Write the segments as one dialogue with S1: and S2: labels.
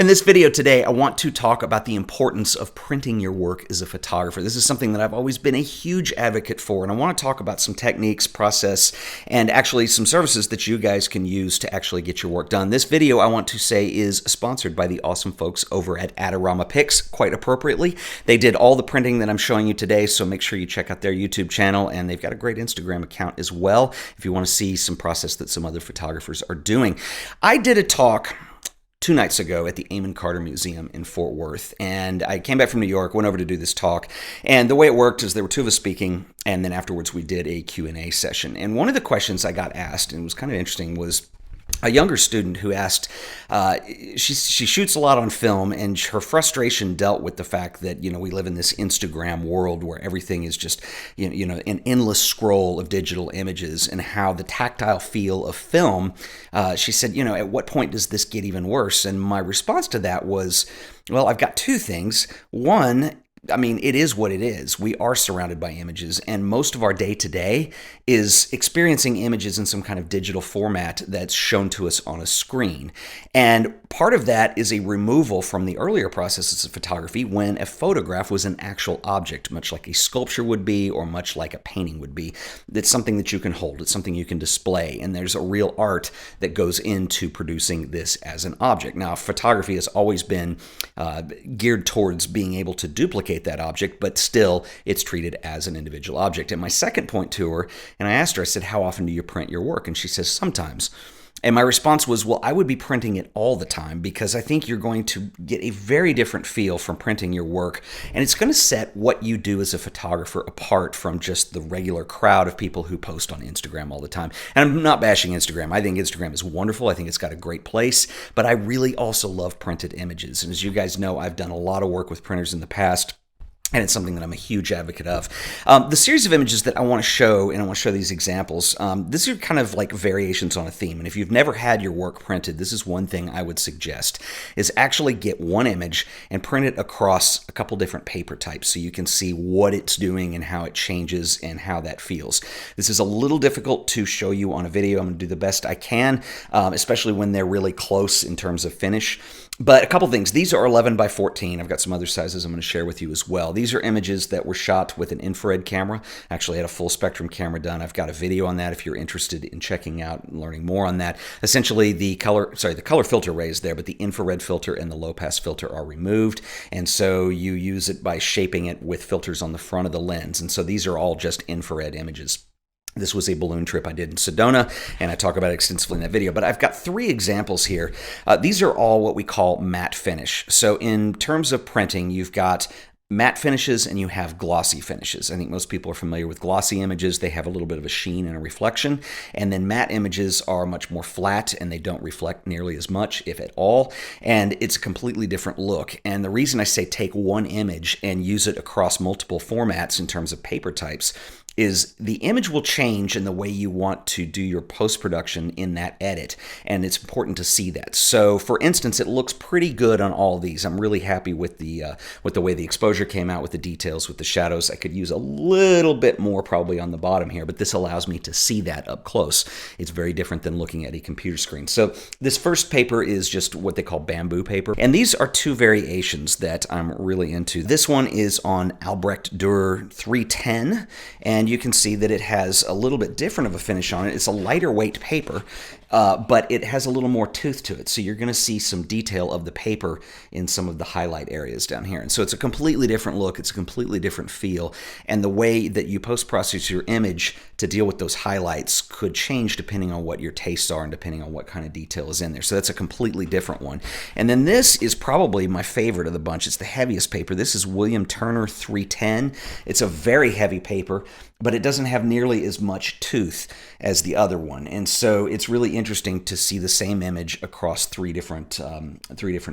S1: In this video today, I want to talk about the importance of printing your work as a photographer. This is something that I've always been a huge advocate for, and I want to talk about some techniques, process, and actually some services that you guys can use to actually get your work done. This video, I want to say, is sponsored by the awesome folks over at Adorama Pics, quite appropriately. They did all the printing that I'm showing you today, so make sure you check out their YouTube channel, and they've got a great Instagram account as well if you want to see some process that some other photographers are doing. I did a talk 2 nights ago at the Amon Carter Museum in Fort Worth, and I came back from New York, went over to do this talk, and the way it worked is there were 2 of us speaking, and then afterwards we did a Q&A session. And one of the questions I got asked, and it was kind of interesting, was a younger student who asked, she shoots a lot on film, and her frustration dealt with the fact that, we live in this Instagram world where everything is just, an endless scroll of digital images, and how the tactile feel of film, she said, at what point does this get even worse? And my response to that was, well, I've got 2 things. One, it is what it is. We are surrounded by images, and most of our day-to-day is experiencing images in some kind of digital format that's shown to us on a screen. And part of that is a removal from the earlier processes of photography when a photograph was an actual object, much like a sculpture would be or much like a painting would be. It's something that you can hold. It's something you can display, and there's a real art that goes into producing this as an object. Now, photography has always been geared towards being able to duplicate that object, but still it's treated as an individual object. And my second point to her, and I asked her, I said, how often do you print your work? And she says, sometimes. And my response was, well, I would be printing it all the time, because I think you're going to get a very different feel from printing your work, and it's going to set what you do as a photographer apart from just the regular crowd of people who post on Instagram all the time. And I'm not bashing Instagram. I think Instagram is wonderful. I think it's got a great place, but I really also love printed images. And as you guys know, I've done a lot of work with printers in the past, and it's something that I'm a huge advocate of. The series of images that I want to show, and I want to show these examples, these are kind of like variations on a theme. And if you've never had your work printed, this is one thing I would suggest, is actually get one image and print it across a couple different paper types so you can see what it's doing and how it changes and how that feels. This is a little difficult to show you on a video. I'm going to do the best I can, especially when they're really close in terms of finish. But a couple things. These are 11 by 14. I've got some other sizes I'm going to share with you as well. These are images that were shot with an infrared camera. I actually had a full spectrum camera done. I've got a video on that if you're interested in checking out and learning more on that. Essentially, the color filter array is there, but the infrared filter and the low pass filter are removed. And so you use it by shaping it with filters on the front of the lens. And so these are all just infrared images. This was a balloon trip I did in Sedona, and I talk about it extensively in that video. But I've got 3 examples here. These are all what we call matte finish. So in terms of printing, you've got matte finishes and you have glossy finishes. I think most people are familiar with glossy images. They have a little bit of a sheen and a reflection. And then matte images are much more flat, and they don't reflect nearly as much, if at all. And it's a completely different look. And the reason I say take one image and use it across multiple formats in terms of paper types is the image will change in the way you want to do your post-production in that edit, and it's important to see that. So, for instance, it looks pretty good on all of these. I'm really happy with the way the exposure came out, with the details, with the shadows. I could use a little bit more probably on the bottom here, but this allows me to see that up close. It's very different than looking at a computer screen. So this first paper is just what they call bamboo paper, and these are 2 variations that I'm really into. This one is on Albrecht Dürer 310, and you can see that it has a little bit different of a finish on it. It's a lighter weight paper, but it has a little more tooth to it. So you're going to see some detail of the paper in some of the highlight areas down here. And so it's a completely different look. It's a completely different feel. And the way that you post-process your image to deal with those highlights could change depending on what your tastes are and depending on what kind of detail is in there. So that's a completely different one. And then this is probably my favorite of the bunch. It's the heaviest paper. This is William Turner 310. It's a very heavy paper, but it doesn't have nearly as much tooth as the other one. And so it's really interesting to see the same image across 3 different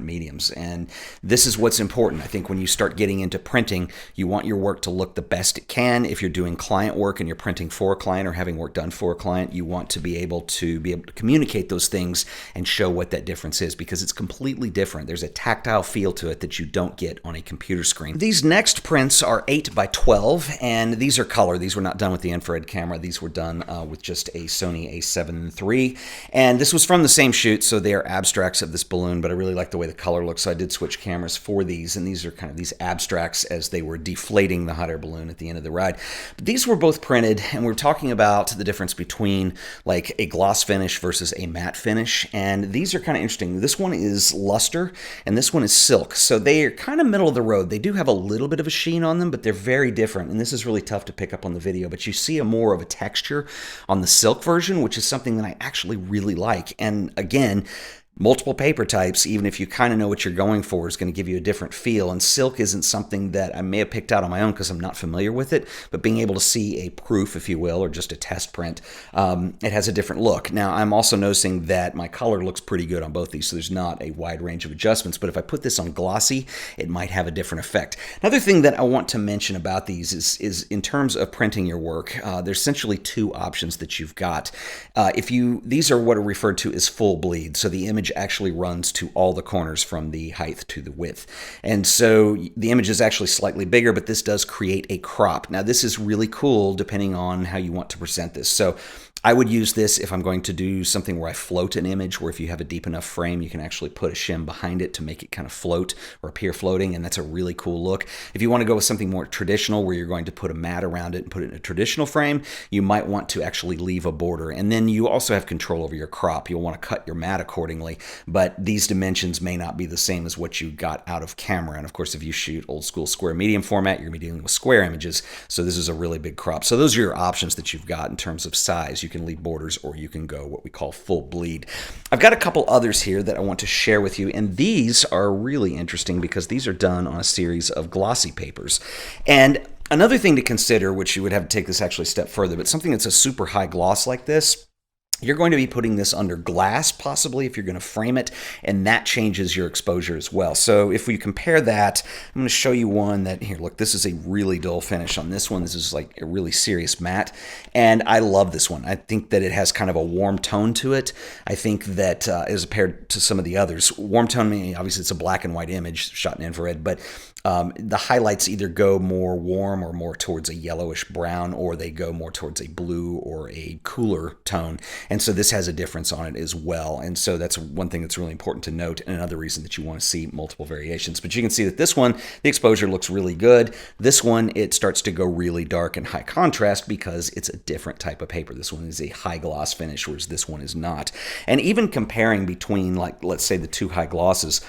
S1: mediums. And this is what's important. I think when you start getting into printing, you want your work to look the best it can. If you're doing client work and you're printing for a client or having work done for a client, you want to be able to communicate those things and show what that difference is, because it's completely different. There's a tactile feel to it that you don't get on a computer screen. These next prints are 8 by 12, and these are color. These were not done with the infrared camera. These were done with just a Sony a7 III. And this was from the same shoot, so they are abstracts of this balloon, but I really like the way the color looks, so I did switch cameras for these, and these are kind of these abstracts as they were deflating the hot air balloon at the end of the ride. But these were both printed, and we're talking about the difference between like a gloss finish versus a matte finish, and these are kind of interesting. This one is luster, and this one is silk, so they are kind of middle of the road. They do have a little bit of a sheen on them, but they're very different, and this is really tough to pick up on the video, but you see a more of a texture on the silk version, which is something that I actually really like. And again, multiple paper types, even if you kind of know what you're going for, is going to give you a different feel. And silk isn't something that I may have picked out on my own because I'm not familiar with it, but being able to see a proof, if you will, or just a test print, it has a different look. Now, I'm also noticing that my color looks pretty good on both these, so there's not a wide range of adjustments, but if I put this on glossy, it might have a different effect. Another thing that I want to mention about these is in terms of printing your work, there's essentially two options that you've got. These are what are referred to as full bleed, so the image actually runs to all the corners from the height to the width. And so the image is actually slightly bigger, but this does create a crop. Now, this is really cool depending on how you want to present this. So I would use this if I'm going to do something where I float an image, where if you have a deep enough frame, you can actually put a shim behind it to make it kind of float or appear floating, and that's a really cool look. If you want to go with something more traditional, where you're going to put a mat around it and put it in a traditional frame, you might want to actually leave a border. And then you also have control over your crop. You'll want to cut your mat accordingly, but these dimensions may not be the same as what you got out of camera. And of course, if you shoot old school square medium format, you're going to be dealing with square images, so this is a really big crop. So those are your options that you've got in terms of size. You can leave borders, or you can go what we call full bleed. I've got a couple others here that I want to share with you, and these are really interesting because these are done on a series of glossy papers. And another thing to consider, which you would have to take this actually a step further, but something that's a super high gloss like this, you're going to be putting this under glass, possibly, if you're going to frame it, and that changes your exposure as well. So if we compare that, I'm going to show you one that, here, look, this is a really dull finish on this one. This is like a really serious matte, and I love this one. I think that it has kind of a warm tone to it. I think that as compared to some of the others, warm tone, meaning obviously it's a black and white image shot in infrared, but the highlights either go more warm or more towards a yellowish brown, or they go more towards a blue or a cooler tone. And so this has a difference on it as well. And so that's one thing that's really important to note, and another reason that you want to see multiple variations. But you can see that this one, the exposure looks really good. This one, it starts to go really dark and high contrast because it's a different type of paper. This one is a high gloss finish, whereas this one is not. And even comparing between, like, let's say the two high glosses,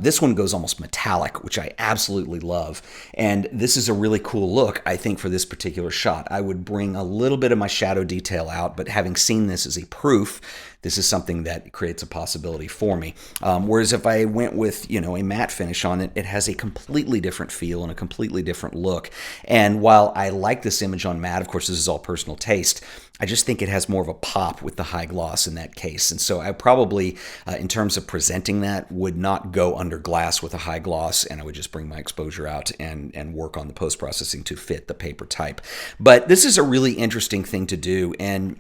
S1: this one goes almost metallic, which I absolutely love. And this is a really cool look, I think, for this particular shot. I would bring a little bit of my shadow detail out, but having seen this as a proof, this is something that creates a possibility for me. Whereas if I went with, a matte finish on it, it has a completely different feel and a completely different look. And while I like this image on matte, of course, this is all personal taste, I just think it has more of a pop with the high gloss in that case. And so I probably, in terms of presenting that, would not go under glass with a high gloss, and I would just bring my exposure out and work on the post-processing to fit the paper type. But this is a really interesting thing to do, and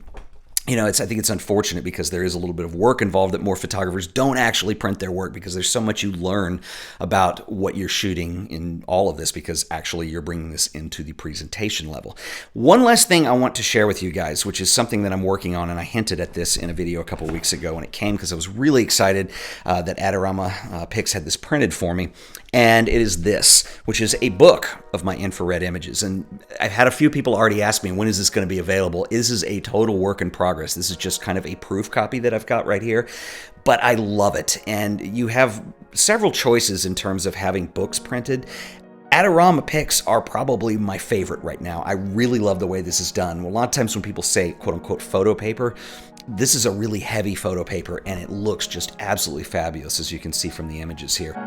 S1: I think it's unfortunate because there is a little bit of work involved that more photographers don't actually print their work, because there's so much you learn about what you're shooting in all of this, because actually you're bringing this into the presentation level. One last thing I want to share with you guys, which is something that I'm working on, and I hinted at this in a video a couple of weeks ago when it came, because I was really excited that Adorama Pix had this printed for me. And it is this, which is a book of my infrared images. And I've had a few people already ask me, when is this going to be available? This is a total work in progress. This is just kind of a proof copy that I've got right here. But I love it. And you have several choices in terms of having books printed. Adorama Pix are probably my favorite right now. I really love the way this is done. A lot of times when people say, quote unquote, photo paper, this is a really heavy photo paper, and it looks just absolutely fabulous, as you can see from the images here.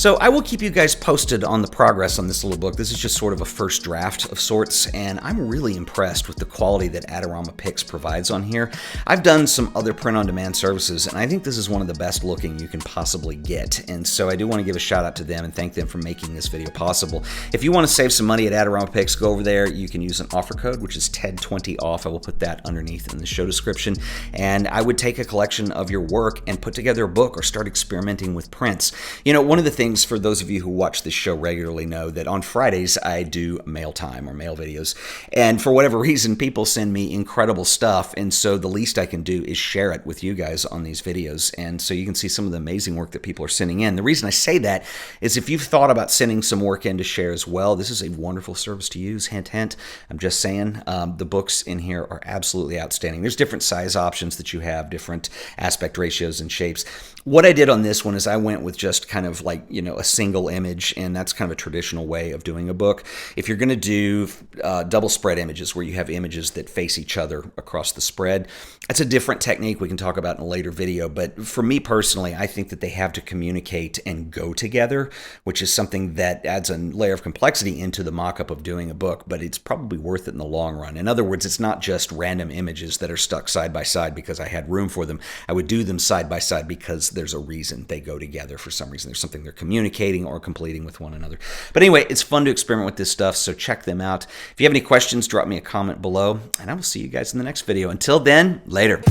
S1: So I will keep you guys posted on the progress on this little book. This is just sort of a first draft of sorts, and I'm really impressed with the quality that Adorama Pix provides on here. I've done some other print-on-demand services, and I think this is one of the best looking you can possibly get. And so I do want to give a shout out to them and thank them for making this video possible. If you want to save some money at Adorama Pix, go over there. You can use an offer code, which is TED20 off. I will put that underneath in the show description. And I would take a collection of your work and put together a book or start experimenting with prints. You know, one of the things for those of you who watch this show regularly know that on Fridays I do mail time or mail videos, and for whatever reason people send me incredible stuff, and so the least I can do is share it with you guys on these videos, and so you can see some of the amazing work that people are sending in. The reason I say that is if you've thought about sending some work in to share as well, this is a wonderful service to use. Hint, hint. I'm just saying, the books in here are absolutely outstanding. There's different size options that you have, different aspect ratios and shapes. What I did on this one is I went with just kind of like, you know, a single image, and that's kind of a traditional way of doing a book. If you're going to do double spread images where you have images that face each other across the spread, that's a different technique we can talk about in a later video. But for me personally, I think that they have to communicate and go together, which is something that adds a layer of complexity into the mock-up of doing a book, but it's probably worth it in the long run. In other words, it's not just random images that are stuck side by side because I had room for them. I would do them side by side because there's a reason they go together. For some reason, there's something they're communicating or completing with one another. But anyway, it's fun to experiment with this stuff, so check them out. If you have any questions, drop me a comment below, and I will see you guys in the next video. Until then, later.